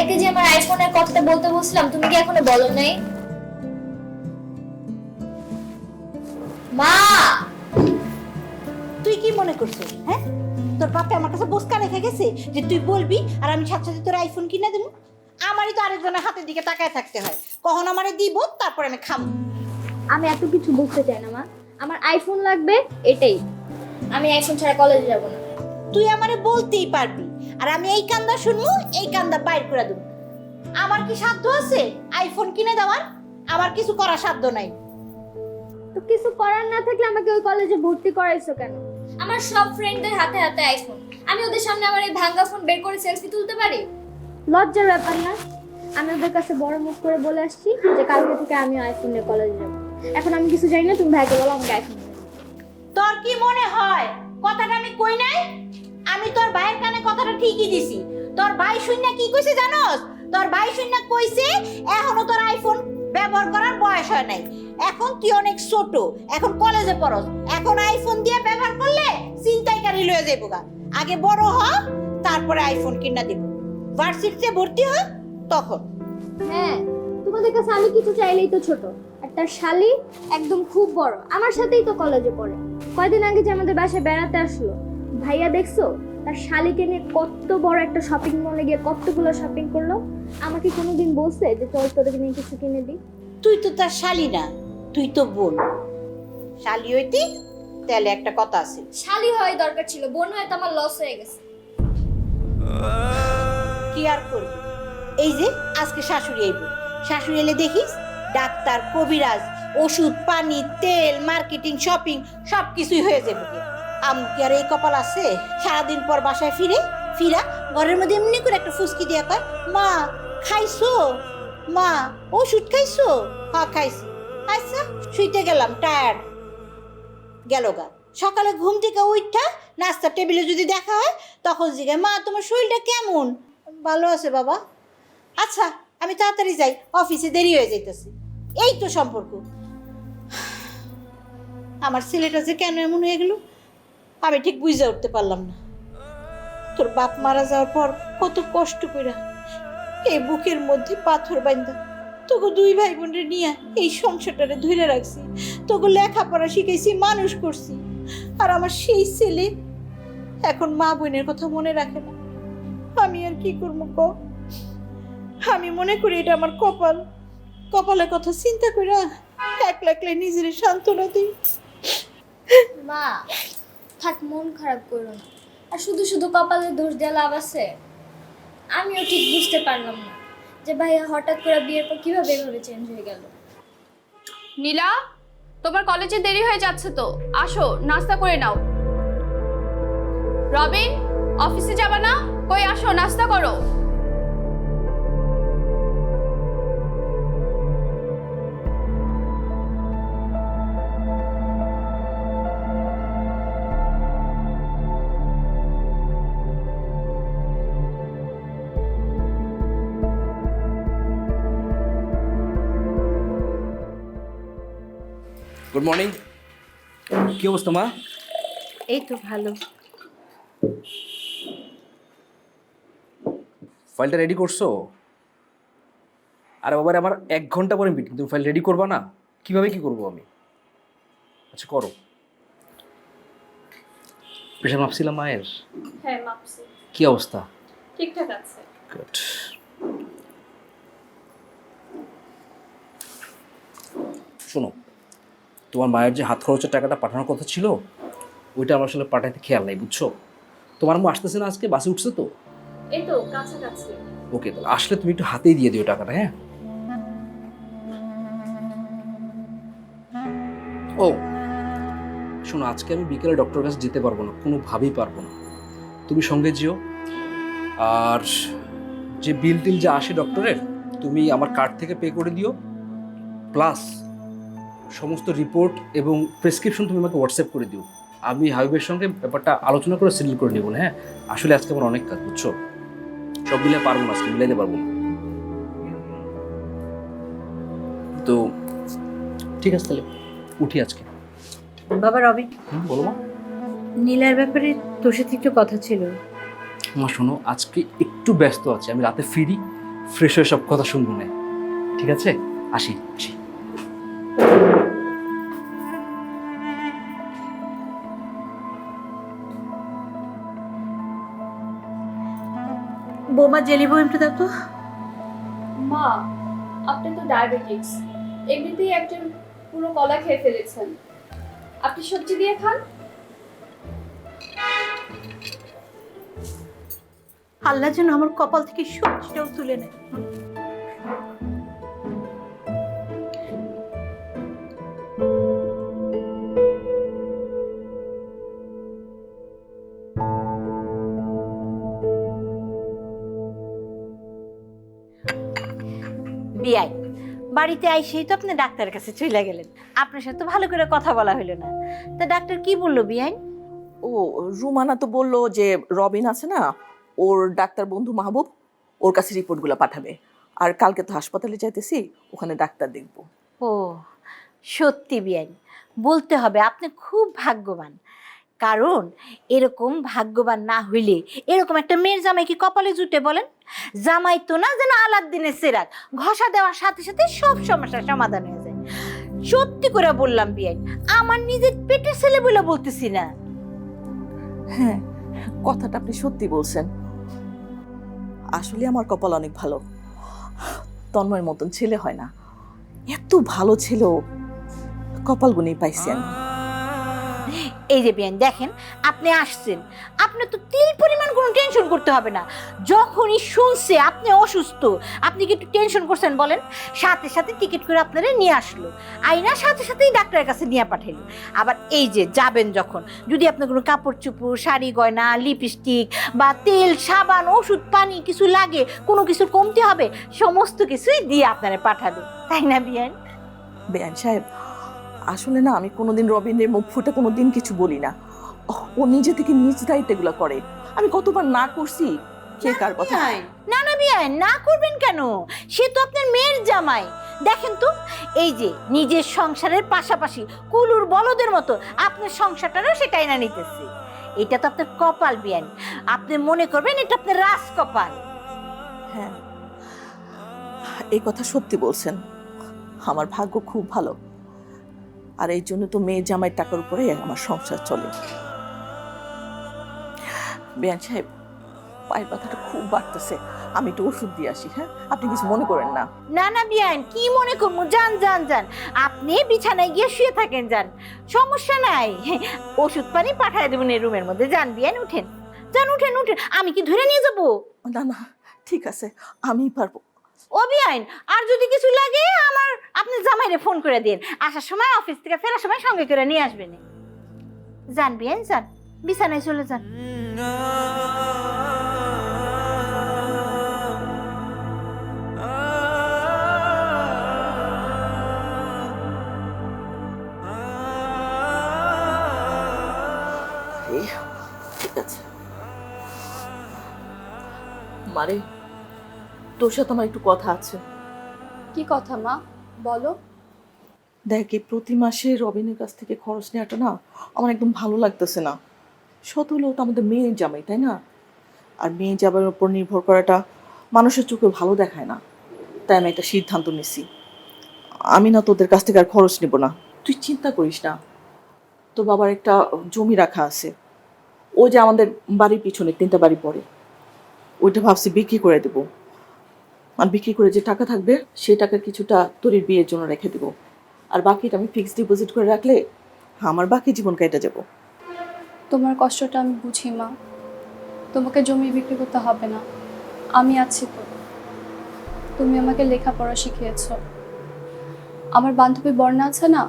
ভাইয়াকে যে আমার আইফোনের কথাটা বলতে বলছিলাম, তুমি কি এখনো বলো নাই? মা, তুই কি মনে করছিস? হ্যাঁ, তোর বাপে আমার কাছে বসকা রেখে গেছে যে তুই বলবি আর আমি সাথে সাথে তোর আইফোন কিনে দেবো? আমারই তো আরেকজনের হাতের দিকে তাকায় থাকতে হয়, কখন আমারে দিব তারপর আমি খাবো। আমি এত কিছু বুঝতে চাই না মা, আমার আইফোন লাগবে এটাই। আমি আইফোন ছাড়া কলেজে যাব না। তুই আমারে বলতেই পারবি, আর আমি এই কান্দা শুনবো, এই কান্দা বাইর করে দেবো। আমার কি সাধ্য আছে আইফোন কিনে দেওয়ার? আমার কিছু করার সাধ্য নাই। তো কিছু করার না থাকলে আমাকে ওই কলেজে ভর্তি করাইছো কেন? আমার সব ফ্রেন্ডদের হাতে হাতে আইফোন, আমি ওদের সামনে আমার এই ভাঙা ফোন বের করে সেলফি তুলতে পারি? লজ্জার ব্যাপার না? আমি ওদের কাছে বড় মুখ করে বলে আসছি যে কালকে থেকে আমি আইফোন নিয়ে কলেজে যাব। এখন আমি কিছু জানি না, তুমি ভাইকে বলো আমাকে আইফোন দিতে। তোর কি মনে হয় কথাটা আমি কই নাই? আমি তোর ভাইয়ের কানে কথাটা ঠিকই দিছি। তোর ভাই শুননা কি কইছে জানোস? তোর ভাই শুননা কইছে এখনো তোর আইফোন ব্যবহার করার বয়স হয় নাই, এখন তুই অনেক ছোট, এখন কলেজে পড়স, এখন আইফোন দিয়ে ব্যবহার করলে চিন্তাইকারী লয়ে যাইব গা। আগে বড় হ, তারপরে আইফোন কিনা দিব। ভার্সিটিতে ভর্তি হ তখন। হ্যাঁ, তোমাদের কাছে আমি কিছু চাইলেই তো ছোট, আর তার শালি একদম খুব বড়, আমার সাথেই তো কলেজে পড়ে। কয়দিন আগে যে আমাদের বাসায় বেড়াতে আসলো, ভাইয়া দেখছো তার শালিকে নিয়ে কত বড় একটা শপিং মলে গিয়ে কতগুলো শপিং করলো। আমাকে কোনোদিন বলছে যে চল তোদেরকে নিয়ে কিছু কিনে দিই? তুই তো তার শালি না, তুই তো বোন। শালি হইতি তাহলে একটা কথা আছে। শালি হওয়াই দরকার ছিল, বোন হয়তো আমার লস হয়ে গেছে। কি আর করবি? এই যে আজকে শাশুড়ি আইব, শাশুড়ি এলে দেখিস ডাক্তার, কবিরাজ, ওষুধ, পানি, তেল, মার্কেটিং, শপিং সব কিছুই হয়ে যাবে। আমি কি আর এই কপাল আছে সারাদিন পর বাসায় ফিরা ঘরের মধ্যে এমনি করে একটা ফুসকি দিয়া কয়, মা খাইছো, মা ওষুধ খাইছো? হ্যাঁ খাইছি। আচ্ছা শুইতে গেলাম, টায়ার্ড, গেল গা। সকালে ঘুম থেকে উঠা নাস্তা টেবিলে যদি দেখা হয় তখন জিজ্ঞাসা, মা তোমার শরীরটা কেমন? ভালো আছে বাবা। আচ্ছা আমি তাড়াতাড়ি যাই, অফিসে দেরি হয়ে যাইতেছে। এই তো সম্পর্ক। আমার ছেলেটা যে কেন এমন হয়ে গেল আমি ঠিক বুঝে উঠতে পারলাম না। তোর বাপ মারা যাওয়ার পর কত কষ্ট কইরা এই বুকের মধ্যে পাথর বাইন্দা তোকে দুই ভাই বোনের নিয়ে এই সংসারটারে ধরে রাখছি, তোকে লেখাপড়া শিখাইছি, মানুষ করছি। আর আমার সেই ছেলে এখন মা বোনের কথা মনে রাখে না। আমি আর কি করবো ক? আমি মনে করি এটা আমার কপাল, কপালের কথা চিন্তা করে একলা একলা নিজের সান্ত্বনা দিই। মা থাক, মন খারাপ করো না, আর শুধু শুধু কপালের দোষ দিয়ে লাভ আছে? আমিও ঠিক বুঝতে পারলাম না যে ভাইয়া হঠাৎ করে বিয়ের পর কিভাবে এভাবে চেঞ্জ হয়ে গেল। নীলা, তোমার কলেজে দেরি হয়ে যাচ্ছে তো, আসো নাস্তা করে নাও। রবিন, অফিসে যাবা না? কই আসো নাস্তা করো। Good morning. কি অবস্থা মা? এই তো ভালো। ফাইলটা রেডি করছো? আরে বাবারে, আমার 1 ঘন্টা পরে মিটিং, তুমি ফাইল রেডি করবা না? কিভাবে কি করবো আমি? আচ্ছা করো। প্রেশার মাপছিলাম মায়ের? হ্যাঁ মাপছি, কি অবস্থা? ঠিকঠাক আছে। গুড। শোনো, তোমার মায়ের যে হাত খরচের টাকাটা পাঠানোর কথা ছিল ওইটা আমার আসলে পাঠাইতে খেয়াল নাই, বুঝছো? তোমার আম্মু আসতেছে না আজকে? বাসে উঠছে তো? এই তো কাছাকাছি। ওকে, তাহলে আসলে তুমি একটু হাতেই দিয়ে দিও টাকাটা, হ্যাঁ? ও শোনো, আজকে আমি বিকেলে ডক্টরের কাছে যেতে পারবো না, কোনোভাবেই পারবো না। তুমি সঙ্গে যেও। আর যে বিল টিল যা আসে ডক্টরের তুমি আমার কার্ড থেকে পে করে দিও, প্লাস সমস্ত রিপোর্ট এবং প্রেসক্রিপশন তুমি আমাকে হোয়াটসঅ্যাপ করে দিও। আমি হাবিবের সঙ্গে ব্যাপারটা আলোচনা করে সেটেল করে নেবো না, হ্যাঁ? আসলে আজকে আমার অনেক কাজ, বুঝছো? সব মিলে পারবো না, আজকে মিলাইতে পারবো না। তো ঠিক আছে, তাহলে উঠি আজকে। বাবা রবি, বলো মা। নীলার ব্যাপারে তোর সাথে একটু কথা ছিল। মা শোনো, আজকে একটু ব্যস্ত আছি, আমি রাতে ফিরি, ফ্রেশ হয়ে সব কথা শুনবো না, ঠিক আছে? আসি আসি। বৌমা জেলি বইমটা দাও তো। মা, আপনি তো ডায়াবেটিক্স, এমনিতেই একটা পুরো কলা খেয়ে ফেলেছেন। আপনি সবজি দিয়ে খান। আল্লাহ যেন আমার কপাল থেকে সবজিটাও তুলে নেয়। বিয়াই, বাড়িতে আইসেই তো আপনি ডাক্তারের কাছে চলে গেলেন। আপনার সাথে তো ভালো করে কথা বলা হলো না। তা ডাক্তার কি বললো বিয়াই? ও, রুমানা তো বললো যে রবিন আছে না, ওর ডাক্তার বন্ধু মাহবুব, ওর কাছে রিপোর্টগুলো পাঠাবে। আর কালকে তো হাসপাতালে যাইতেছি, ওখানে ডাক্তার দেখবো। ও সত্যি বিয়াই, বলতে হবে আপনি খুব ভাগ্যবান। কারণ এরকম ভাগ্যবান না হইলে এরকম একটা মেয়ের জামাই কি কপালে জুটে বলেন? জামাই তো না যেন আলাদিনের চেরাগ, ঘষা দেওয়ার সাথে সাথে সব সমস্যার সমাধান হয়ে যায়। সত্যি করে বললাম বিয়াই, আমার নিজের পেটের ছেলে বলে বলতেছি না। হ্যাঁ, কথাটা আপনি সত্যি বলছেন। আসলে আমার কপাল অনেক ভালো, তন্ময়ের মতন ছেলে হয় না। এত ভালো ছিল, কপাল গুনেই পাইছি আমি। এই যে বিয়ান দেখেন, আপনি আসছেন, আপনি তো তিল পরিমাণ কোনো টেনশন করতে হবে না। যখনই শুনছে আপনি অসুস্থ, আপনি কি একটু টেনশন করছেন বলেন? সাথে সাথে টিকিট করে আপনারা নিয়ে আসলো, আইনা সাথে সাথেই ডাক্তারের কাছে নিয়ে পাঠাইলো। আবার এই যে যাবেন যখন, যদি আপনার কোনো কাপড় চোপড়, শাড়ি গয়না, লিপস্টিক বা তেল, সাবান, ওষুধ, পানি কিছু লাগে, কোনো কিছুর কমতি হবে, সমস্ত কিছুই দিয়ে আপনারা পাঠাবে, তাই না বিয়ান? বেআইন সাহেব, আসলে না আমি কোনোদিন রবিনের মুখ ফুটে কোনোদিন কিছু বলি না। ও নিজে থেকে নিজ দায়িত্ব এগুলো করে। আমি কতবার না করছি, কে কার কথা। না না বিয়ান, না করবেন কেন? সে তো আপনার মেয়ের জামাই। দেখেন তো, এই যে নিজের সংসারের পাশাপাশি কুলুর বলদের মতো আপনার সংসারটারও সে টাইনা নিতেছে। এটা তো আপনার কপাল বিয়ান, আপনি মনে করবেন এটা আপনার রাজ কপাল। হ্যাঁ, এই কথা সত্যি বলছেন। আমার ভাগ্য খুব ভালো, আর এই জন্য তো মেয়ে জামাই টাকার উপরে আমার সংসার চলে। বেআইন সাহেব, পায়ের ব্যথাটা খুব বাড়তেছে, আমি একটু ওষুধ দিয়ে আসি। হ্যাঁ, আপনি কিছু মনে করেন না। না না বিয়ান, কি মনে করবো, যান যান যান, আপনি বিছানায় গিয়ে শুয়ে থাকেন, যান, সমস্যা নাই। ওষুধ পানি পাঠায় দেবেন এই রুমের মধ্যে। যান বিয়ান, উঠেন, যান, উঠেন উঠেন। আমি কি ধরে নিয়ে যাবো? না না, ঠিক আছে, আমিই পারবো। ও বিয়াইন, আর যদি কিছু লাগে আমার আপনি জামাইরে ফোন করে দিন, আসার সময় অফিস থেকে ফেরার সময় সঙ্গে করে নিয়ে আসবেন। যান বিয়াইন, যান, বিছানায় চলে যান। এই, ঠিক আছে। মারে, তোর সাথে আমার একটু কথা আছে। কি কথা মা, বলো। দেখ, এই প্রতি মাসে রবিনের কাছ থেকে খরচ নেওয়াটা না আমার একদম ভালো লাগতেছে না। শত হলেও তো আমাদের মেয়ের জামাই, তাই না? আর মেয়ে জামাইয়ের উপর নির্ভর করাটা মানুষের চোখে ভালো দেখায় না। তাই আমি একটা সিদ্ধান্ত নিছি, আমি না তোদের কাছ থেকে আর খরচ নেব না। তুই চিন্তা করিস না, তোর বাবার একটা জমি রাখা আছে, ও যে আমাদের বাড়ির পিছনে 3টা বাড়ি পড়ে, ওইটা ভাবছি বিক্রি করে দেবো। আর বিক্রি করে যে টাকা থাকবে সেই টাকা কিছুটা তোর বিয়ের জন্য রেখে দেবো, আর বাকিটা আমি ফিক্সড ডিপোজিট করে রাখলে আমার বাকি জীবন কেটে যাব। তোমার কষ্টটা আমি বুঝি মা, তোমাকে জমি বিক্রি করতে হবে না, আমি আছি তো। তুমি আমাকে লেখাপড়া শিখিয়েছো। আমার বান্ধবী বর্ণা আছে না,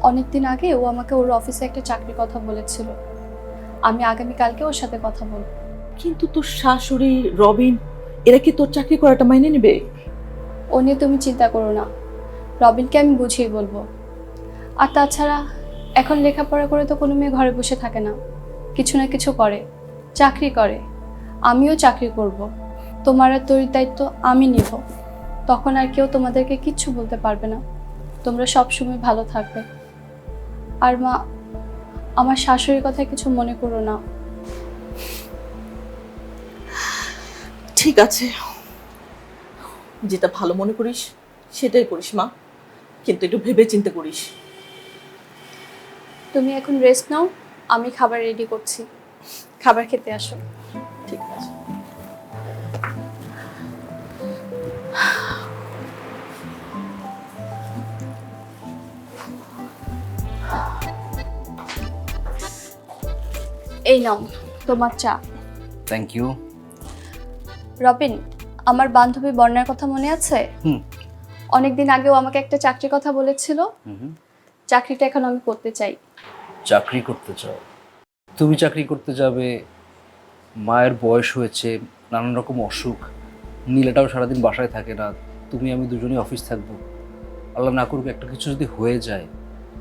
অনেকদিন আগে ও আমাকে ওর অফিসে একটা চাকরির কথা বলেছিল। আমি আগামীকালকে ওর সাথে কথা বলবো। কিন্তু তোর শাশুড়ি, রবিন, এরা কি তোর চাকরি করাটা মাইনে নেবে? ও নিয়ে তুমি চিন্তা করো না, রবিনকে আমি বুঝিয়ে বলবো। আর তাছাড়া এখন লেখাপড়া করে তো কোনো মেয়ে ঘরে বসে থাকে না, কিছু না কিছু করে, চাকরি করে। আমিও চাকরি করব, তোমার আর তোর দায়িত্ব আমি নিব। তখন আর কেউ তোমাদেরকে কিচ্ছু বলতে পারবে না, তোমরা সবসময় ভালো থাকবে। আর মা, আমার শাশুড়ির কথা কিছু মনে করো না। ঠিক আছে, যেটা ভালো মনে করিস সেটাই করিস মা, কিন্তু একটু ভেবে চিন্তে করিস। তুমি এখন রেস্ট নাও, আমি খাবার রেডি করছি, খাবার খেতে আসো। ঠিক আছে। এই নাও তোমার চা। Thank you. রবিন, আমার বান্ধবী বর্ণার কথা মনে আছে? হুম। অনেকদিন আগেও আমাকে একটা চাকরির কথা বলেছিল। চাকরিটা এখন আমি করতে চাই। চাকরি করতে চাও? তুমি চাকরি করতে যাবে, মায়ের বয়স হয়েছে, নানান রকম অসুখ, নীলাটাও সারাদিন বাসায় থাকে না, তুমি আমি দুজনেই অফিস থাকবো। আল্লাহ না করুক একটা কিছু যদি হয়ে যায়,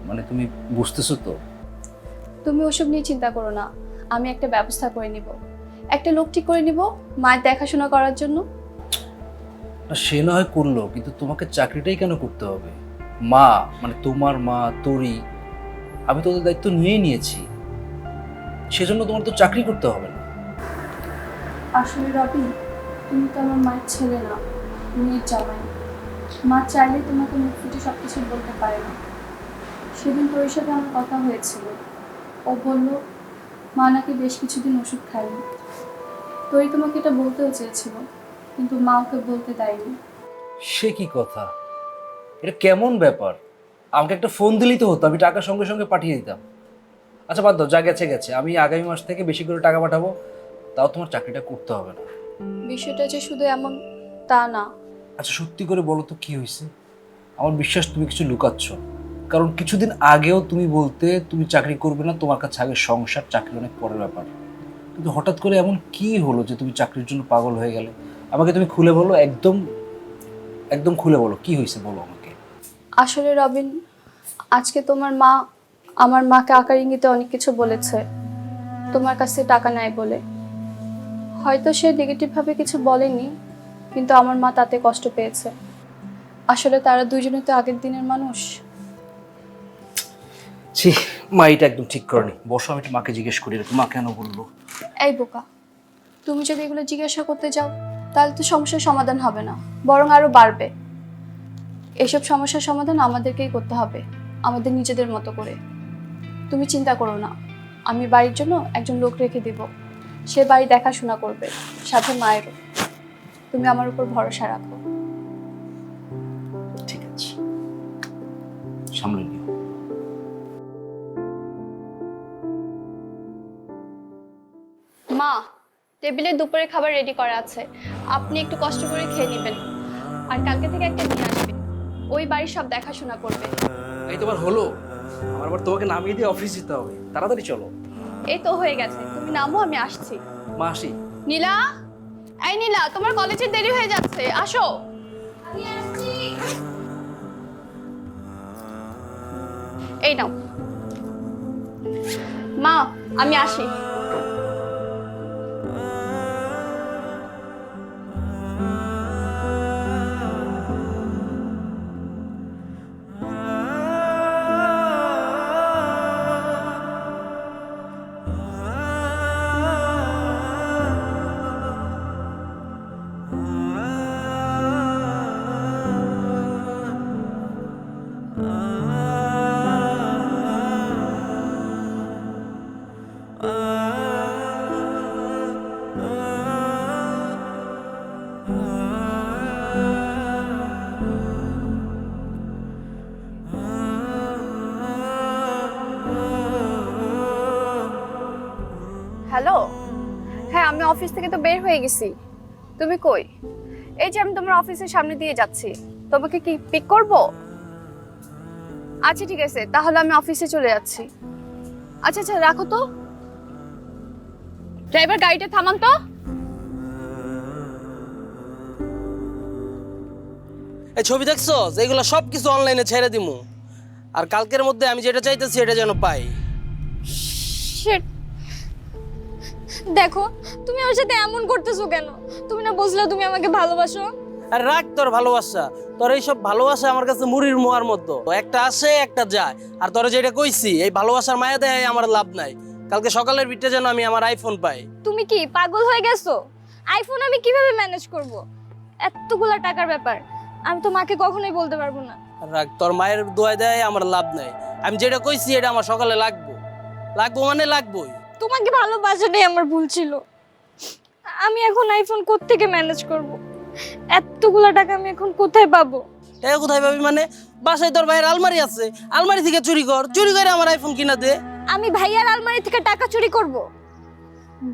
মানে তুমি বুঝতেছো তো? তুমি ওসব নিয়ে চিন্তা করো না, আমি একটা ব্যবস্থা করে নিব, একটা লোক ঠিক করে নিব মায়ের দেখাশোনা করার জন্য। না সে না হয় করলো, কিন্তু তোমাকে চাকরিটাই কেন করতে হবে? মা মানে তোমার মা তোরই, আমি তো ওদের দায়িত্ব নিয়েই নিয়েছি, সেজন্য তোমার তো চাকরি করতে হবে না। আসলে রবিন, তুমি তো আমার মায়ের ছেলে না, মেয়ের জামাই। মা চাইলে তোমাকে মুখ ফুটে সব কিছু বলতে পারে না। সেদিন তোর সাথে আমার কথা হয়েছিল, ও বলল মা নাকি বেশ কিছুদিন ওষুধ খায়নি। তোরই তোমাকে এটা বলতেও চেয়েছিল, কিন্তু মা ওকে বলতে দেয়নি। সে কি কথা? এটা কেমন ব্যাপার? আমাকে একটা ফোন দিলেই তো হতো, আমি টাকা সঙ্গে সঙ্গে পাঠিয়ে দিতাম। আচ্ছা বাদ দাও, যা গেছে গেছে, আমি আগামী মাস থেকে বেশি করে টাকা পাঠাবো, তাও তোমার চাকরিটা করতে হবে না। বিষয়টা যে শুধু এমন তা না। আচ্ছা সত্যি করে বলো তো কি হয়েছে? আমার বিশ্বাস তুমি কিছু লুকাচ্ছ, কারণ কিছুদিন আগেও তুমি বলতে তুমি চাকরি করবে না, তোমার কাছে আগে সংসার, চাকরি অনেক পরের ব্যাপার। কিন্তু হঠাৎ করে এমন কি হলো যে তুমি চাকরির জন্য পাগল হয়ে গেলে? আমাকে তুমি খুলে বলো, একদম একদম খুলে বলো, কি হয়েছে বলো আমাকে। আসলে রবিন, আজকে তোমার মা আমার মাকে আকার ইঙ্গিতে অনেক কিছু বলেছে, তোমার কাছে টাকা নেয় বলে। হয়তো সে নেগেটিভভাবে কিছু বলেনি, কিন্তু আমার মা তাতে কষ্ট পেয়েছে। আসলে তারা দুইজনে তো আগের দিনের মানুষ। ছি, মা এটা একদম ঠিক করেনি। বসো, আমি একটু মাকে জিজ্ঞেস করি মা কেন বললো। এই বোকা, তুমি যদি এগুলো জিজ্ঞাসা করতে যাও তাহলে তো সমস্যার সমাধান হবে না, বরং আরো বাড়বে। এসব সমস্যার সমাধান আমাদেরকেই করতে হবে, আমাদের নিজেদের মতো করে। তুমি চিন্তা করো না, আমি বাড়ির জন্য একজন লোক রেখে দিব, সে বাড়ি দেখাশোনা করবে, সাথে মায়েরও। তুমি আমার উপর ভরসা রাখো। ঠিক আছে, সামলে নিও। মা, টেবিলে দুপুরে খাবার রেডি করা আছে, আপনি একটু কষ্ট করে খেয়ে নেবেন। আর কালকে থেকে একটা নিয়ে আসবেন, ওই বাড়ির সব দেখাশোনা করবে। এই তোমার হলো? আমার আবার তোমাকে নামিয়ে দিয়ে অফিস যেতে হবে, তাড়াতাড়ি চলো। এই তো হয়ে গেছে, তুমি নামো, আমি আসছি। মা আসি। নীলা, এই নীলা, তোমার কলেজের দেরি হয়ে যাচ্ছে, আসো। এই নাও মা, আমি আসি। হ্যালো, হ্যাঁ আমি অফিস থেকে তো বের হয়ে গেছি। তুমি কই? এই যে আমি তোমার অফিসের সামনে দিয়ে যাচ্ছি, তোমাকে কি পিক করব? আচ্ছা ঠিক আছে, তাহলে আমি অফিসে চলে যাচ্ছি। আচ্ছা আচ্ছা, রাখো তো। ড্রাইভার, গাড়িটা থামান তো। এই ছবি দেখছো? এগুলো সব কিছু অনলাইনে ছেড়ে দিমু, আর কালকের মধ্যে আমি যেটা চাইতেছি এটা যেন পাই। Shit. দেখো, তুমি আমার সাথে এমন করতেছো কেন? তুমি না বুঝলে তুমি আমাকে ভালোবাসো? আর রাখ তোর ভালোবাসা, তোর এইসব ভালোবাসা আমার কাছে মুড়ির মোয়ার মতো, একটা আসে একটা যায়। আর তোর যেটা কইছি, এই ভালোবাসার মায়া দেয় আমার লাভ নাই। কালকে সকালের বিটে যেন আমি আমার আইফোন পাই। তুমি কি পাগল হয়ে গেছো? আইফোন আমি কিভাবে ম্যানেজ করব? এতগুলা টাকার ব্যাপার আমি তো মাকে কখনোই বলতে পারবো না। রাখ, তোর মায়ের দোয়া দেয় আমার লাভ নাই। আমি যেটা কইছি এটা আমার সকালে লাগবো, লাগবো মানে লাগবোই। তোমাকে ভালোবাসাটাই আমার ভুল ছিল। আমি এখন আইফোন কোত্থেকে ম্যানেজ করব? এতগুলা টাকা আমি এখন কোথায় পাবো? টাকা কোথায় পাবি মানে? বাসায় তোর ভাইয়ের আলমারি আছে, আলমারি থেকে চুরি কর, চুরি করে আমার আইফোন কিনা দে। আমি ভাইয়ার আলমারি থেকে টাকা চুরি করব?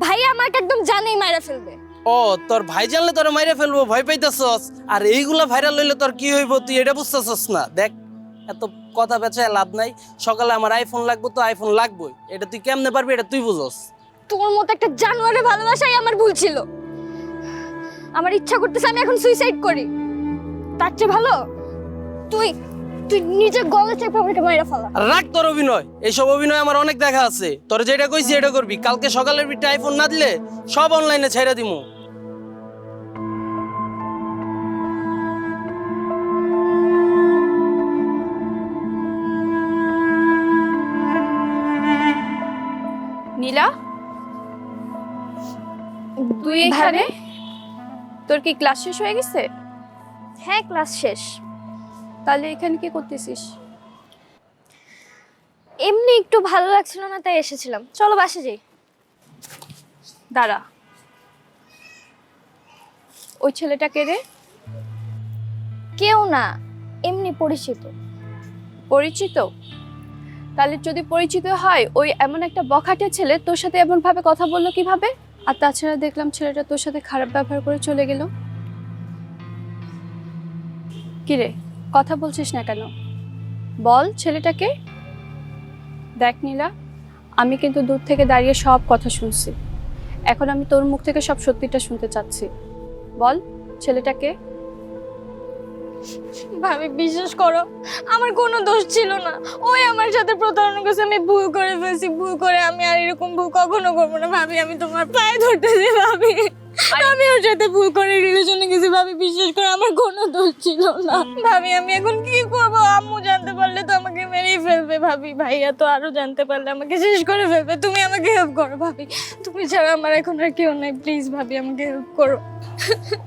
ভাইয়া আমাকে একদম জানেই মাইরা ফেলবে। ও, তোর ভাই জানলে তোর মাইরে ফেলবো, ভয় পাইতেছস। আর এইগুলা ভাইরাল হইলে তোর কি হইব তুই এটা বুঝতেছস না? দেখ, এত কথা বেচায় লাভ নাই। সকালে আমার আইফোন লাগবো তো আইফোন লাগবোই। এটা তুই কেমনে পারবি এটা তুই বুঝস। তোর মতো একটা জানোয়ারের ভালোবাসাই আমার ভুল ছিল। আমার ইচ্ছা করতেছে আমি এখন সুইসাইড করি। তার চেয়ে ভালো তুই তুই নিজে গলা চেপে আমাকে মাইরা ফেলা। আর রাখ তোর অভিনয়, এইসব অভিনয় আমার অনেক দেখা আছে। তোর যেটা কইছি এটা করবি। কালকে সকালের বিটে আইফোন না দিলে সব অনলাইনে ছেড়ে দিমু। নীলা, তুই এখানে? তোর কি ক্লাস শেষ হয়ে গেছে? হ্যাঁ, ক্লাস শেষ। তাহলে এখানে কি করতেছিস? এমনি একটু ভালো লাগছিল না তাই এসেছিলাম। চলো বাসে যাই। দাঁড়া, ওই ছেলেটা কে রে? কেউ না, এমনি পরিচিত। পরিচিত? তাহলে যদি পরিচিত হয়, ওই এমন একটা বখাটে ছেলে তোর সাথে এমন ভাবে কথা বললো কিভাবে? আর তাছাড়া দেখলাম ছেলেটা তোর সাথে খারাপ ব্যবহার করে চলে গেল। কিরে, কথা বলছিস না কেন? বল ছেলেটাকে। দেখ নীলা, আমি কিন্তু দূর থেকে দাঁড়িয়ে সব কথা শুনছি। এখন আমি তোর মুখ থেকে সব সত্যিটা শুনতে চাচ্ছি। বল ছেলেটাকে। ভাবি বিশ্বাস করো, আমার কোনো দোষ ছিল না। ওই আমার সাথে প্রতারণা করেছে, আমি ভুল করে ফেলছি। ভুল করে আমি আর এরকম ভুল কখনো করবো না। ভাবি আমি তোমার পায়ে ধরতেছি ভাবি, আমি ওর সাথে ভুল করে রিলেশনে গেছি। ভাবি বিশ্বাস করো, আমার কোনো দোষ ছিল না। ভাবি আমি এখন কি করব? আম্মু জানতে পারলে তো আমাকে মেরেই ফেলবে। ভাবি ভাইয়া তো আরো জানতে পারলে আমাকে শেষ করে ফেলবে। তুমি আমাকে হেল্প করো ভাবি, তুমি ছাড়া আমার এখন আর কেউ নাই। প্লিজ ভাবি আমাকে হেল্প করো।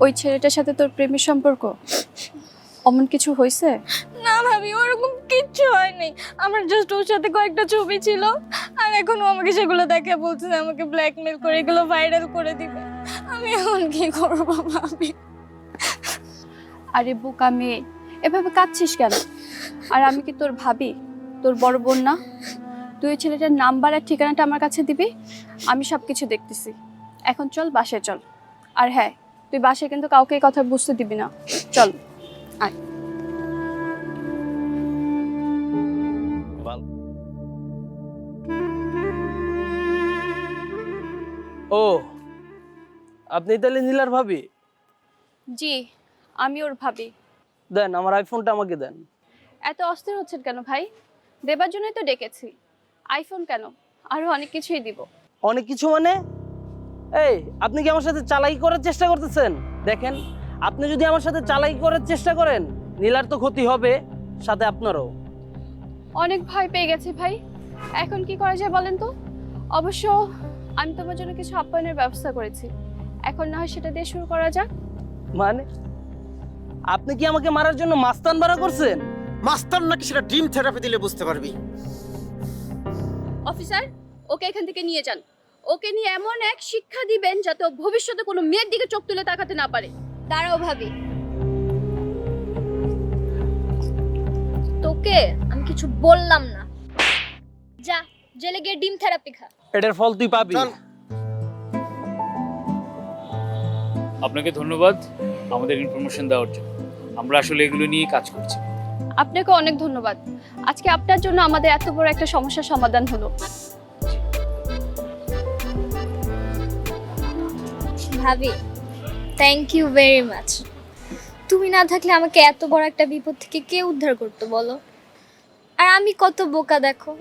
ওই ছেলেটার সাথে তোর প্রেমের সম্পর্ক? অমন কিছু হয়েছে? না ভাবি, ওরকম কিচ্ছু হয়নি। আমার জাস্ট ওর সাথে কয়েকটা ছবি ছিল, আর এখন ও আমাকে সেগুলো দেখে বলছে আমাকে ব্ল্যাকমেল করে এগুলো ভাইরাল করে দিবে। আমি এখন কি করবো ভাবি? আরে বোকা মেয়ে, এভাবে কাঁদছিস কেন? আর আমি কি তোর ভাবি, তোর বড় বোন না? তুই ওই ছেলেটার নাম্বার আর ঠিকানাটা আমার কাছে দিবি, আমি সব কিছু দেখতেছি। এখন চল বাসায় চল। আর হ্যাঁ, তুই বাসায় কিন্তু কাউকে এই কথা বুঝতে দিবি না। চল আয়। ও, আপনি তাহলে নীলার ভাবি? জি, আমি ওর ভাবি। দেন আমার আইফোনটা আমাকে দেন। এত অস্থির হচ্ছেন কেন ভাই? দেবার জন্যই তো ডেকেছি। আইফোন কেন, আরো অনেক কিছুই দিব। অনেক কিছু মানে? এই, আপনি কি আমার সাথে চালাকি করার চেষ্টা করতেছেন? দেখেন, আপনি যদি আমার সাথে চালাকি করার চেষ্টা করেন, নীলার তো ক্ষতি হবে, সাথে আপনারও। অনেক ভয় পেয়ে গেছি ভাই, এখন কি করা যায় বলেন তো? অবশ্য আমি তোমার জন্য কিছু আপ্যায়নের ব্যবস্থা করেছি, এখন না হয় সেটা দিয়ে শুরু করা যাক। মানে আপনি কি আমাকে মারার জন্য মাস্তান ভাড়া করছেন? মাস্টার নাকি সেটা ড্রিম থেরাপি দিলে বুঝতে পারবি। অফিসার, ওকে এখান থেকে নিয়ে যান। ওকে নিয়ে এমন এক শিক্ষা দিবেন যাতে ও ভবিষ্যতে কোনো মেয়ের দিকে চোখ তুলে তাকাতে না পারে। দাঁড়াও ভাবি, তোকে আমি কিছু বললাম না। যা জেলে গিয়ে ডিম থেরাপি খা। এটার ফল তুই পাবি। চল। আপনাকে ধন্যবাদ আমাদের ইনফরমেশন দেওয়ার জন্য। আমরা আসলে এগুলো নিয়ে কাজ করছি। আপনাকে অনেক ধন্যবাদ। আজকে আপনার জন্য আমাদের এত বড় একটা সমস্যার সমাধান হলো। ভাবি থ্যাংক ইউ ভেরি মাচ। তুমি না থাকলে আমাকে এত বড় একটা বিপদ থেকে কে উদ্ধার করতো বলো? আর আমি কত বোকা দেখো,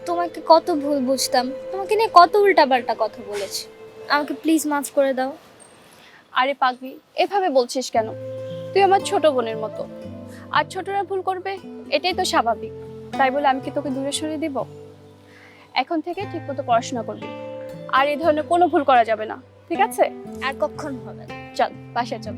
তোমাকে কত ভুল বুঝতাম, তোমাকে নিয়ে কত উল্টাপাল্টা কথা বলেছি। আমাকে প্লিজ মাফ করে দাও। আরে পাগলি, এভাবে বলছিস কেন? তুই আমার ছোট বোনের মতো, আর ছোটরা ভুল করবে, এটাই তো স্বাভাবিক। তাই বলে আমি কি তোকে দূরে সরিয়ে দিব? এখন থেকে ঠিকমতো পড়াশোনা করবি, আর এই ধরনের কোনো ভুল করা যাবে না, ঠিক আছে? আর কখন হবে না। চল বাসায় চল।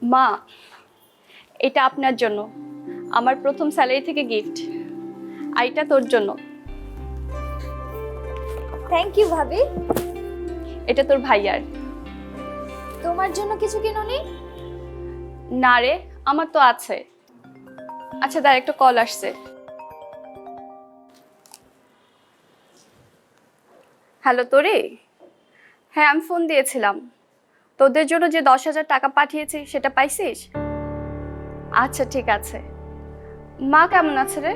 মা, এটা আপনার জন্য, আমার প্রথম স্যালারি থেকে গিফট। আর এটা তোর জন্য, থ্যাংক ইউ ভাবি। এটা তোর ভাইয়ার। তোমার জন্য কিছু কিনোনি? না রে, আমার তো আছে। আচ্ছা, তার একটা কল আসছে। হ্যালো তোরে? হ্যাঁ, আমি ফোন দিয়েছিলাম। তোদের জন্য যে 10,000 টাকা পাঠিয়েছি সেটা পাইছিস? আচ্ছা ঠিক আছে। মা কেমন আছে রে?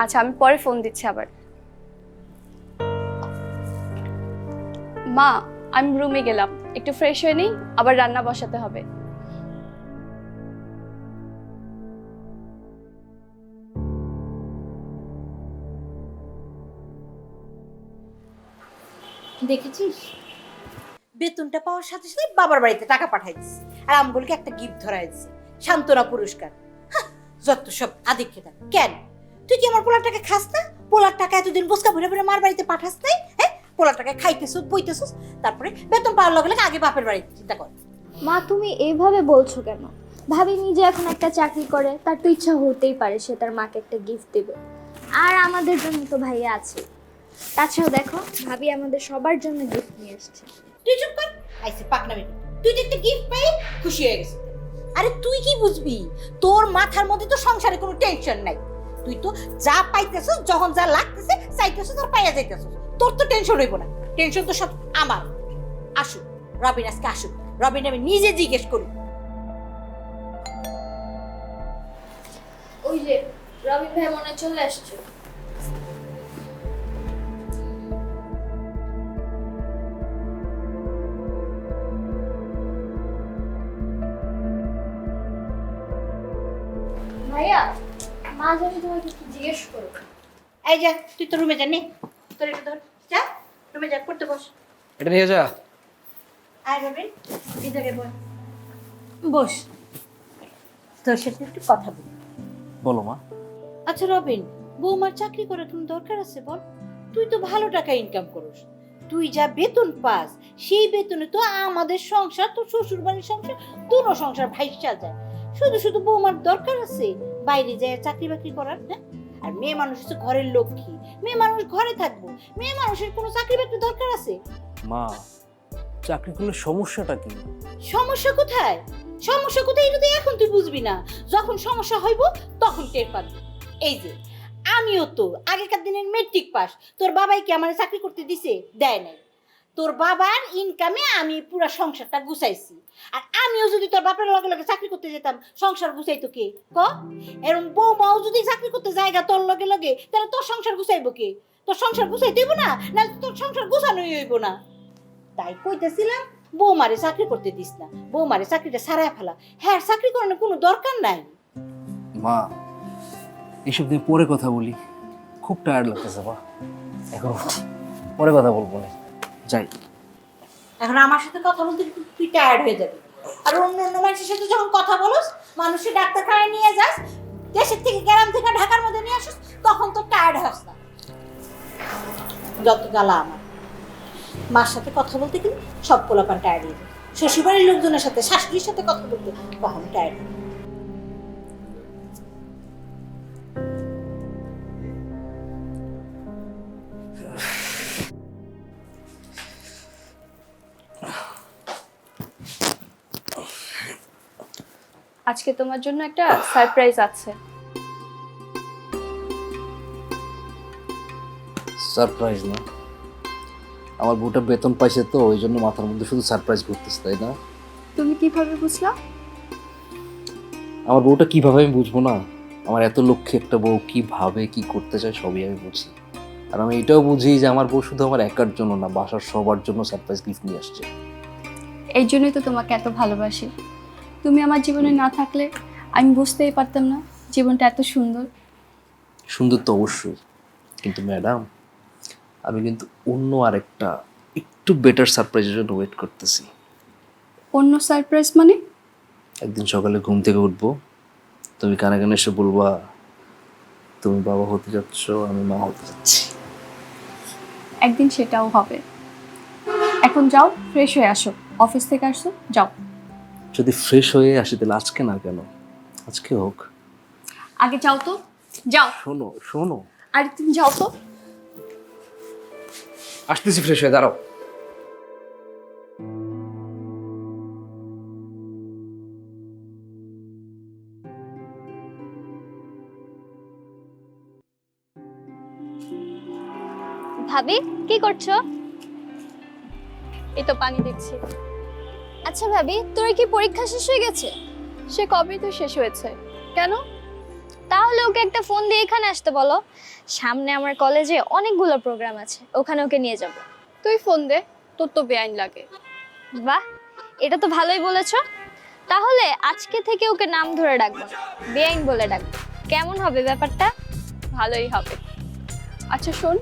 আচ্ছা, আমি পরে ফোন দিচ্ছি আবার। মা, আমি রুমে গেলাম, একটু ফ্রেশ হয়ে নিই, আবার রান্না বসাতে হবে। দেখেছিস, বেতনটা পাওয়ার সাথে সাথে বাবার বাড়িতে টাকা পাঠাই দিচ্ছে, আর আমগুলোকে একটা গিফট ধরাই দিচ্ছে, সান্ত্বনা পুরস্কার। হাহ, যত সব আদিক্ষেতা। কেন তুই কি আমার পোলার টাকা খাস না? পোলার টাকা এতদিন বসকা ভরে ভরে মার বাড়িতে পাঠাস নাই? হ্যাঁ, পোলার টাকা খাইতেছুস, বইতেছুস, তারপরে বেতন পাওয়ার লগে লগে আগে বাপের বাড়িতে চিন্তা কর। মা, তুমি এইভাবে বলছো কেন? ভাবি নিজে এখন একটা চাকরি করে, তার তো ইচ্ছা হতেই পারে সে তার মাকে একটা গিফট দেবে। আর আমাদের জন্য তো ভাইয়া আছে। তাছাড়া দেখো, ভাবি আমাদের সবার জন্য গিফট নিয়ে আসছে। তুই চুপ কর, আইসে পাকনামি। তুই তো একটা গিফট পেয়ে খুশি হয়ে গেছিস। আরে তুই কি বুঝবি, তোর মাথার মধ্যে তো সংসারে কোনো টেনশন নাই। তুই তো যা পাইতেছস, যখন যা লাগতেছে চাইতেছস আর পাইয়া যাইতেছস, তোর তো টেনশন হইব না। টেনশন তো সব আমার। আসুক রবিন, আজকে আসুক রবিন, আমি নিজে জিজ্ঞেস করি। ওই যে রবিন ভাই মনে হয় চলে আসছে। ভাইয়া, মা জানি তোমাকে কি জিজ্ঞেস করবে। এই যা, তুই তো রুমে যা, নে তোর একটু ধর, যা রুমে যা, পড়তে বস। এটা নিয়ে যা। আয় রবিন, এই জায়গায় বস। বস, তোর সাথে একটু কথা বল। বলো মা। আচ্ছা রবিন, বৌমার চাকরি করার কোনো দরকার আছে বল? তুই তো ভালো টাকা ইনকাম করিস, তুই যা বেতন পাস সেই বেতনে তো আমাদের সংসার, তোর শ্বশুর বাড়ির সংসার, দুটো সংসার ভাইসা যায়। শুধু শুধু বৌমার দরকার আছে বাইরে যায় চাকরি বাকরি করার? হ্যাঁ, আর মেয়ে মানুষ হচ্ছে ঘরের লক্ষ্মী, মেয়ে মানুষ ঘরে থাকবো, মেয়ে মানুষের কোনো চাকরি বাকরি দরকার আছে? মা, চাকরি করলে সমস্যাটা কি? সমস্যা কোথায়? সমস্যা কোথায় এটা তো এখন তুই বুঝবি না, যখন সমস্যা হইব তখন টের পাবি। এই যে আমিও তো আগেকার দিনের মেট্রিক পাস, তোর বাবাই কি আমার চাকরি করতে দিছে? দেয় নাই। তোর বাবার ইনকামে আমি পুরো সংসারটা গুছাইছি, আর আমিও যদি তোর বাপের লগে লগে চাকরি করতে যেতাম, সংসার গুছাইতো কে ক? এরকম বউমাও যদি চাকরি করতে জায়গা তোর লগে লগে, তাহলে তোর সংসার গুছাইবো কে? তোর সংসার গুছাইতে হইব না, না তোর সংসার গুছানোই হইব না। তাই কইতেছিলাম, বৌমারে চাকরি করতে দিস না, বৌমারে চাকরিটা সারায় ফেলা। হ্যাঁ, চাকরি করানোর কোনো দরকার নাই। মা, এসব দিয়ে পরে কথা বলি, খুব টায়ার্ড লাগতেছে মা, এখন পরে কথা বলবো না, যাই। এখন আমার সাথে কথা বলতে তুই টায়ার্ড হয়ে যাবি, আর অন্য অন্য মানুষের সাথে যখন কথা বলস, মানুষের ডাক্তারখানায় নিয়ে যাস, দেশের থেকে গ্রাম থেকে ঢাকার মধ্যে নিয়ে আসিস, তখন তো টায়ার্ড হস না। যত জ্বালা আমার, মার সাথে কথা বলতে কিন্তু সব পোলাপান টায়ার্ড হয়ে যায়, শ্বশুরবাড়ির লোকজনের সাথে, শাশুড়ির সাথে কথা বলতে কখনো টায়ার্ড হয়। আজকে তোমার জন্য একটা সারপ্রাইজ আছে। সারপ্রাইজ না? আমার বউটা বেতন পাইছে তো ওই জন্য মাথার মধ্যে শুধু সারপ্রাইজ ঘুরতেছে, তাই না? তুমি কিভাবে বুঝলা? আমার বউটা কিভাবে আমি বুঝবো না? আমার এত লক্ষ্যে একটা বউ কিভাবে কি করতে চায় সবই আমি বুঝি। আর আমি এটাও বুঝি যে আমার বউ শুধু আমার একার জন্য না, বাসার সবার জন্য সারপ্রাইজ গিফট নিয়ে আসছে। এই জন্যই তো তোমাকে এত ভালোবাসি। তুমি আমার জীবনে না থাকলে আমি বুঝতেই পারতাম না জীবনটা এত সুন্দর। সুন্দর তো অবশ্যই, কিন্তু ম্যাডাম আমি কিন্তু অন্য আরেকটা একটু বেটার সারপ্রাইজের জন্য ওয়েট করতেছি। অন্য সারপ্রাইজ মানে? একদিন সকালে ঘুম থেকে উঠবো, তুমি কানে কানে এসে বলবা তুমি বাবা হতে যাচ্ছ, আমি মা হতে যাচ্ছি। একদিন সেটাও হবে। এখন যাও, ফ্রেশ হয়ে আসো, অফিস থেকে আসছো, যাও। যদি ফ্রেশ হয়ে আসি তাহলে আজকে না কেন, আজকে হোক। আগে যাও তো, যাও। শোনো শোনো, আরে তুমি যাও তো। আসতেছি, ফ্রেশ হয়ে দাঁড়াও। ভাবি কি করছো? এই তো পানি দিচ্ছি। আচ্ছা ভাবি, তোর কি পরীক্ষা শেষ হয়ে গেছে? সে কবেই তো শেষ হয়েছে। কেন? তাহলে ওকে একটা ফোন দিয়ে এখানে আসতে বলো। সামনে আমার কলেজে অনেকগুলো প্রোগ্রাম আছে, ওখানে ওকে নিয়ে যাব। তুই ফোন দে, তোর তো বেআইন লাগে। বাহ, এটা তো ভালোই বলেছো। তাহলে আজকে থেকে ওকে নাম ধরে ডাকবো না, বেআইন বলে ডাকবো। কেমন হবে ব্যাপারটা? ভালোই হবে। আচ্ছা শোন,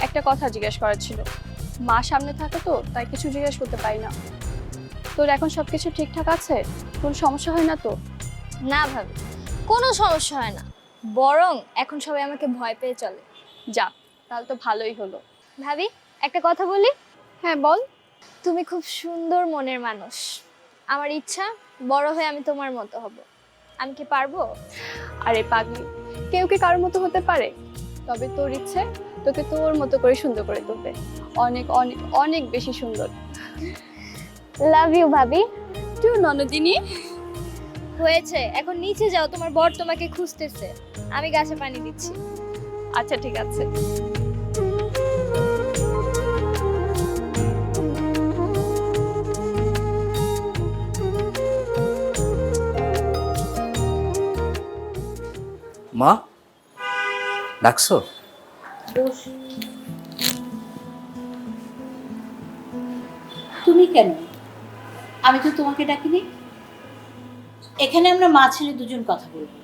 একটা কথা জিজ্ঞেস করার ছিল। মা সামনে থাকে তো, তাই কিছু জিজ্ঞেস করতে পারি না। তোর এখন সবকিছু ঠিকঠাক আছে? কোনো সমস্যা হয় না তো? না ভাবি, কোনো সমস্যা হয় না, বরং এখন সবাই আমাকে ভয় পেয়ে চলে। যা, তাহলে তো ভালোই হলো। ভাবি একটা কথা বলি। হ্যাঁ বল। তুমি খুব সুন্দর মনের মানুষ। আমার ইচ্ছা বড় হয়ে আমি তোমার মতো হব। আমি কি পারবো? আরে পাগলি, কেউ কি কারোর মতো হতে পারে? তবে তোর ইচ্ছে তোকে তোর মতো করে সুন্দর করে তুলবে, অনেক অনেক অনেক বেশি সুন্দর। লাভ ইউ ভাবি। তুই ননদিনী। হয়েছে, এখন নিচে যাও, তোমার বর তোমাকে খুঁজতেছে। আমি গাছে পানি দিচ্ছি। আচ্ছা ঠিক আছে। মা, ডাকছো? তুমি কেন? আমি তো তোমাকে ডাকিনি। এখানে আমরা মা ছেলে দুজন কথা বলবো।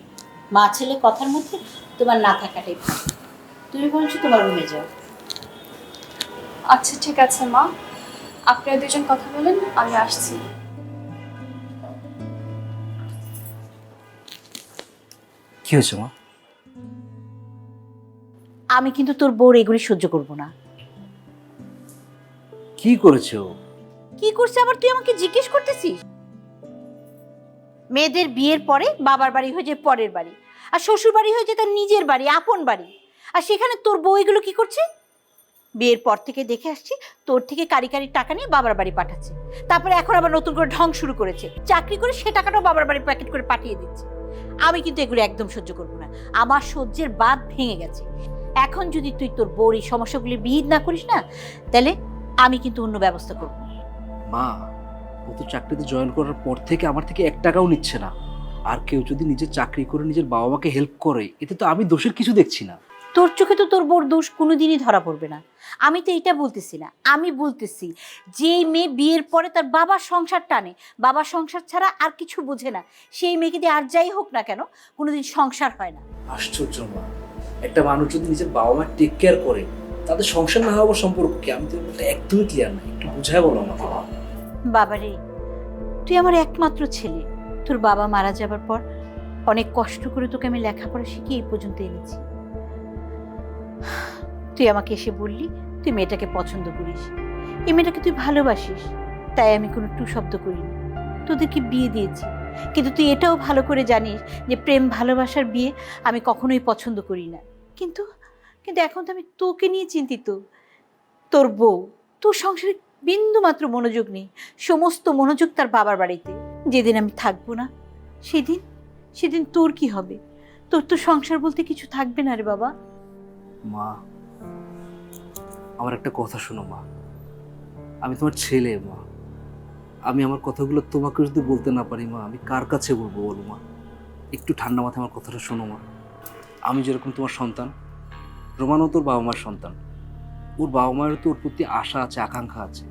মা ছেলে কথার মধ্যে তোমার না থাকাটাই ভালো। তুমি বলছো তোমার রুমে যাও। আচ্ছা ঠিক আছে মা, আপনারা দুজন কথা বলেন, আমি আসছি। কি হয়েছে মা? আমি কিন্তু তোর বউর এগুলি সহ্য করব না। কি করেছে ও? কি করছে আবার তুই আমাকে জিজ্ঞেস করতেছিস? মেয়েদের বিয়ের পরে বাবার বাড়ি হয়ে যায় পরের বাড়ি, আর শ্বশুর বাড়ি হয়ে যায় তার নিজের বাড়ি, আপন বাড়ি। আর সেখানে তোর বউ এগুলো কি করছে? বিয়ের পর থেকে দেখে আসছি তোর থেকে কারি কারি টাকা নিয়ে বাবার বাড়ি পাঠাচ্ছে। তারপরে এখন আবার নতুন করে ঢং শুরু করেছে, চাকরি করে সে টাকাটাও বাবার বাড়ি প্যাকেট করে পাঠিয়ে দিচ্ছে। আমি কিন্তু এগুলো একদম সহ্য করবো না। আমার সহ্যের বাঁধ ভেঙে গেছে। এখন যদি তুই তোর বউর এই সমস্যাগুলি বিহিত না করিস না, তাহলে আমি কিন্তু অন্য ব্যবস্থা করবো। মা, ও তো চাকরিতে জয়েন করার পর থেকে আমার থেকে 1 টাকাও নিচ্ছে না। আর কেউ যদি নিজের চাকরি করে নিজের বাবা মাকে হেল্প করে, এতে তো আমি দোষের কিছু দেখছি না। তোর চোখে তো তোর বউর দোষ কোনোদিনই ধরা পড়বে না। আমি তো এটা বলতেছি না, আমি বলতেছি যে মেয়ে বিয়ের পরে তার বাবার সংসার টানে, বাবার সংসার ছাড়া আর কিছু বোঝে না, সেই মেয়েকে দিয়ে আর যাই হোক না কেন কোনোদিন সংসার হয় না। আশ্চর্য মা, একটা মানুষ যদি নিজের বাবা মা টেক কেয়ার করে, তাদের সংসার না হওয়ার সম্পর্ক কি? আমি তো এটা একদমই ক্লিয়ার না, একটু বুঝায় বলো আমাকে। বাবারে, তুই আমার একমাত্র ছেলে। তোর বাবা মারা যাবার পর অনেক কষ্ট করে তোকে আমি লেখাপড়া শিখিয়ে এই পর্যন্ত এনেছি। তুই আমাকে এসে বললি তুই মেয়েটাকে পছন্দ করিস, এই মেয়েটাকে তুই ভালোবাসিস, তাই আমি কোনো টু শব্দ করিনি, তোদেরকে বিয়ে দিয়েছি। কিন্তু তুই এটাও ভালো করে জানিস যে প্রেম ভালোবাসার বিয়ে আমি কখনোই পছন্দ করি না। কিন্তু কিন্তু এখন তো আমি তোকে নিয়ে চিন্তিত। তোর বউ, তোর সংসারে বিন্দু মাত্র মনোযোগ নেই, সমস্ত মনোযোগ তার বাবার বাড়িতে। যেদিন আমি থাকবো না সেদিন সেদিন তোর কি হবে? তোর তো সংসার বলতে কিছু থাকবে না রে বাবা। মা, আমার একটা কথা শোনো মা, আমি তোমার ছেলে মা। আমি আমার কথাগুলো তোমাকে যদি বলতে না পারি মা, আমি কার কাছে বলবো বলো মা? একটু ঠান্ডা মাথায় আমার কথাটা শোনো মা। আমি যেরকম তোমার সন্তান, রোমানও তোর বাবা মার সন্তান। ওর বাবা মায়ের তো ওর প্রতি আশা আছে, আকাঙ্ক্ষা আছে।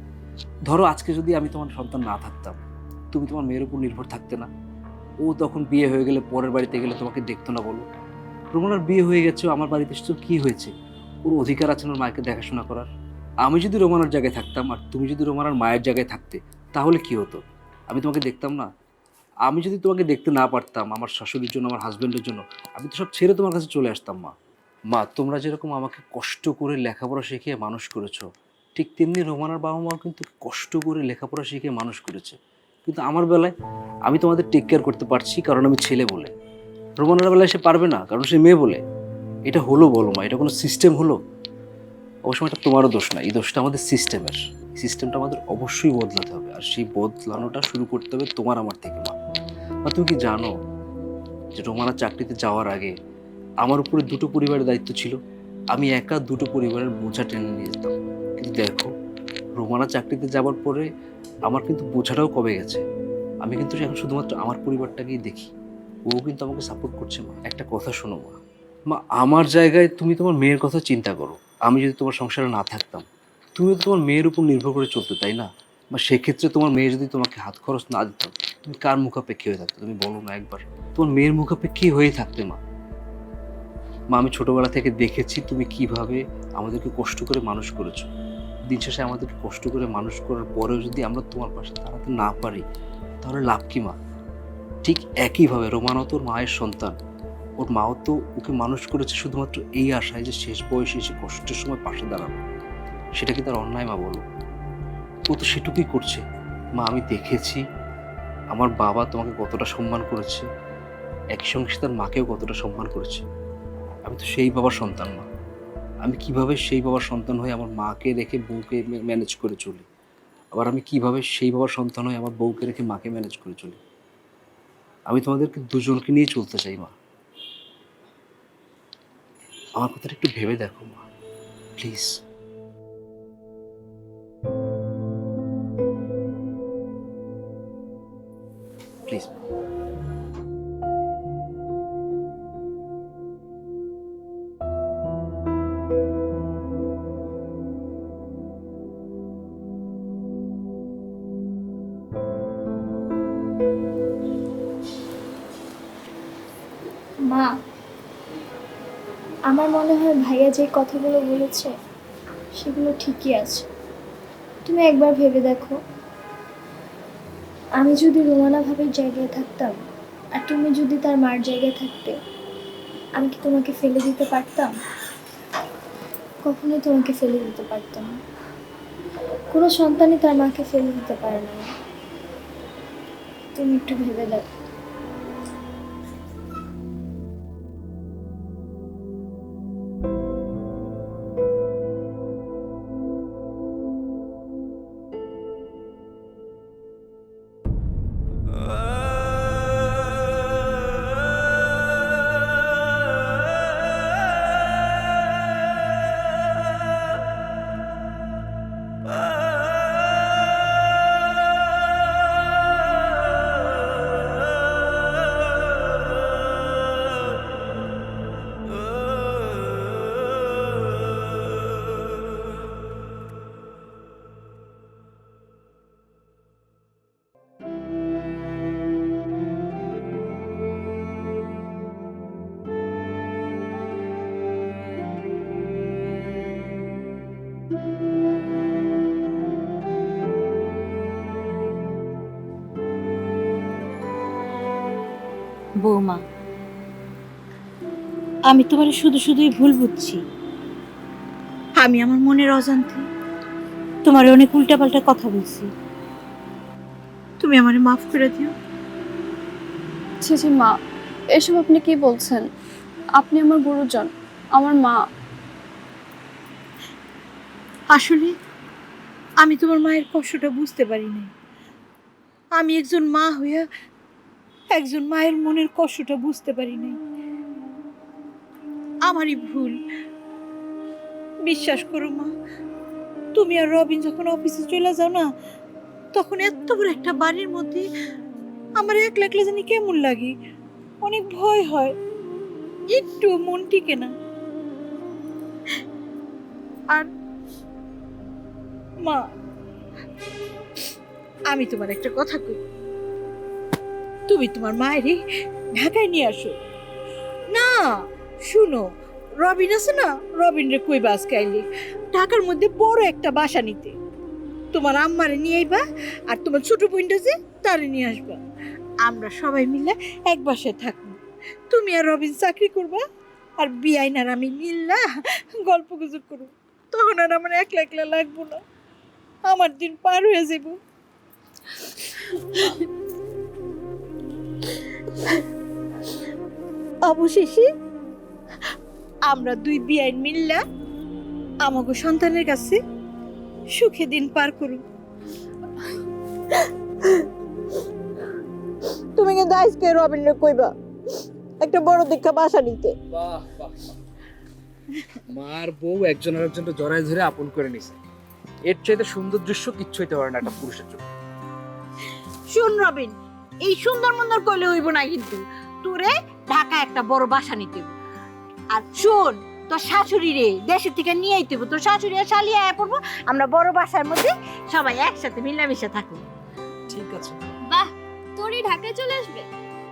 ধরো আজকে যদি আমি তোমার সন্তান না থাকতাম, তুমি তোমার মেয়ের উপর নির্ভর থাকতে না। ও তখন বিয়ে হয়ে গেলে পরের বাড়িতে গেলে তোমাকে দেখতো না বলো? রোমানার বিয়ে হয়ে গেছে, আমার বাড়িতে এসে কি হয়েছে? ওর অধিকার আছে ওর মাকে দেখাশোনা করার। আমি যদি রোমানার জায়গায় থাকতাম আর তুমি যদি রোমানার মায়ের জায়গায় থাকতে, তাহলে কি হতো? আমি তোমাকে দেখতাম না? আমি যদি তোমাকে দেখতে না পারতাম আমার শাশুড়ির জন্য, আমার হাজব্যান্ডের জন্য, আমি তো সব ছেড়ে তোমার কাছে চলে আসতাম মা। মা, তোমরা যেরকম আমাকে কষ্ট করে লেখাপড়া শিখিয়ে মানুষ করেছো, ঠিক তেমনি রোমানার বাবা মাও কিন্তু কষ্ট করে লেখাপড়া শিখিয়ে মানুষ করেছে। কিন্তু আমার বেলায় আমি তোমাদের টেক কেয়ার করতে পারছি কারণ আমি ছেলে বলে, রোমানার বেলায় সে পারবে না কারণ সে মেয়ে বলে। এটা হলো বলো মা, এটা কোনো সিস্টেম হলো? অবশ্য এটা তোমারও দোষ না, এই দোষটা আমাদের সিস্টেমের। সিস্টেমটা আমাদের অবশ্যই বদলাতে হবে, আর সেই বদলানোটা শুরু করতে হবে তোমার আমার থেকে মা। মা তুমি কি জানো যে রোমানা চাকরিতে যাওয়ার আগে আমার উপরে দুটো পরিবারের দায়িত্ব ছিল, আমি একা দুটো পরিবারের বোঝা টেনে নিয়ে যেতাম। কিন্তু দেখো রোমানা চাকরিতে যাওয়ার পরে আমার কিন্তু বোঝাটাও কমে গেছে, আমি কিন্তু এখন শুধুমাত্র আমার পরিবারটাকেই দেখি, ও কিন্তু আমাকে সাপোর্ট করছে মা। একটা কথা শোনো মা, মা আমার জায়গায় তুমি তোমার মেয়ের কথা চিন্তা করো। আমি যদি তোমার সংসারে না থাকতাম, তুমিও তো তোমার মেয়ের উপর নির্ভর করে চলতে, তাই না? বা সেক্ষেত্রে তোমার মেয়ে যদি তোমাকে হাত খরচ না দিত, তুমি কার মুখাপেক্ষী হয়ে থাকতে? তুমি বলো না একবার, তোমার মেয়ের মুখাপেক্ষী হয়ে থাকতে মা। মা আমি ছোটবেলা থেকে দেখেছি তুমি কিভাবে আমাদেরকে কষ্ট করে মানুষ করেছো। দিন শেষে আমাদেরকে কষ্ট করে মানুষ করার পরেও যদি আমরা তোমার পাশে দাঁড়াতে না পারি, তাহলে লাভ কি মা? ঠিক একইভাবে রোমানাও তোর মায়ের সন্তান, ওর মাও তো ওকে মানুষ করেছে শুধুমাত্র এই আশায় যে শেষ বয়সে এসে কষ্টের সময় পাশে দাঁড়াবে। সেটা কি তার অন্যায় মা বলো? ও তো সেটুকুই করছে মা। আমি দেখেছি আমার বাবা তোমাকে কতটা সম্মান করেছে, একই সঙ্গে সে তার মাকেও কতটা সম্মান করেছে। আমি তো সেই বাবার সন্তান মা। আমি কিভাবে সেই বাবার সন্তান হয়ে আমার মাকে রেখে বউকে ম্যানেজ করে চলি, আবার আমি কিভাবে সেই বাবার সন্তান হয়ে আমার বউকে রেখে মাকে ম্যানেজ করে চলি। আমি তোমাদেরকে দুজনকে নিয়ে চলতে চাই মা। আমার কথাটা একটু ভেবে দেখো মা, প্লিজ। প্লিজ মা, আমার মনে হয় ভাইয়া যে কথাগুলো বলেছে সেগুলো ঠিকই আছে। তুমি একবার ভেবে দেখো, আমি যদি রোমানা ভাবের জায়গায় থাকতাম আর তুমি যদি তার মার জায়গায় থাকতে, আমি কি তোমাকে ফেলে দিতে পারতাম? কখনোই তোমাকে ফেলে দিতে পারতাম না। কোনো সন্তানই তার মাকে ফেলে দিতে পারে না। তুমি একটু ভেবে দেখো। বৌমা, আমি তোমার শুধুই ভুল বুঝছি। আমি আমার মনের অজান্তে তোমার অনেক উল্টাপাল্টা কথা বলছি, তুমি আমারে মাফ করে দিও। ছি ছি মা, এসব আপনি কি বলছেন? আপনি আমার গুরুজন, আমার মা। আসলে আমি তোমার মায়ের কষ্টটা বুঝতে পারি নাই। আমি একজন মা হইয়া একজন মায়ের মনের কষ্টটা বুঝতে পারি নাই। আমারই ভুল। বিশ্বাস করো মা, তুমি আর রবিন যখন অফিসে চলে যাও না, তখন এত বড় একটা বাড়ির মধ্যে আমার একলা একলা জানি কেমন লাগে, অনেক ভয় হয়, একটু মন টিকে না। আর মা, আমি তোমার একটা কথা কই, তুমি তোমার মায়েরই ঢাকায় নিয়ে আসো না। শুনো, রবিন আছে না, রবিন রে কইবা আজকে আইলে ঢাকার মধ্যে বড় একটা বাসা নিতে। তোমার আম্মারে নিয়ে আইবা, আর তোমার ছোট বোনটা যে তারে নিয়ে আসবা। আমরা সবাই মিলে এক বাসায় থাকবো। তুমি আর রবিন চাকরি করবা, আর বিআইন আর আমি মিল্লা গল্প গুজব করবো। তখন আর আমার একলা একলা লাগবো না, আমার দিন পার হয়ে যাব। অবশেষে আমরা দুই বিয়াইন মিল্লা আমাকে সন্তানের কাছে সুখে দিন পার করুন। তুমি কিন্তু আজকে রবিনরে কইবা একটা বড় দীক্ষা বাসা নিতে। বাহ বাহ, মার বউ একজন আরেকজনকে জড়ায় ধরে আপন করে নিছে, এর চাইতে সুন্দর দৃশ্য কিচ্ছু হইতে পারে না একটা পুরুষের জন্য। শুন রবিন, এই সুন্দর মন্দর কইলে হইব না, কিন্তু তোরে ঢাকা একটা বড় বাসা নিতে হইব। আর শুন, তোর শাশুড়ি রে দেশের থেকে নিয়ে আইতে হইব, তোর শাশুড়ি আর শালি আয়া পড়বো, আমরা বড় বাসার মধ্যে সবাই একসাথে মিলামিশা থাকবো। ঠিক আছে, বাহ, তোরই ঢাকায় চলে আসবে,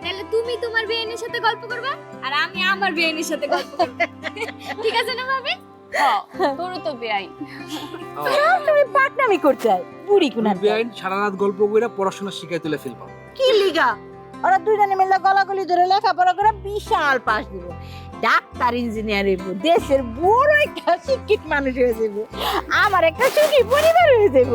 তাহলে তুমি তোমার বেআইনের সাথে গল্প করবা আর আমি আমার বেআইনের সাথে গল্প করব। ঠিক আছে না ভাবি? তোরও তো বেআইন। তুমি পাকনামি করতে আই বুড়ি কুনা বেআইন সারা রাত গল্প কইরা পড়াশোনা শিখাই তুলে ফেলবা। কি লিগা? ওরা দুইজনে মিলে গলাগলি ধরে লেখাপড়া করে বিশাল পাস দিব, ডাক্তার ইঞ্জিনিয়ার হইব, দেশের বড় একটা শিক্ষিত মানুষ হয়ে যাব, আমার একটা সুখী পরিবার হয়ে যাব।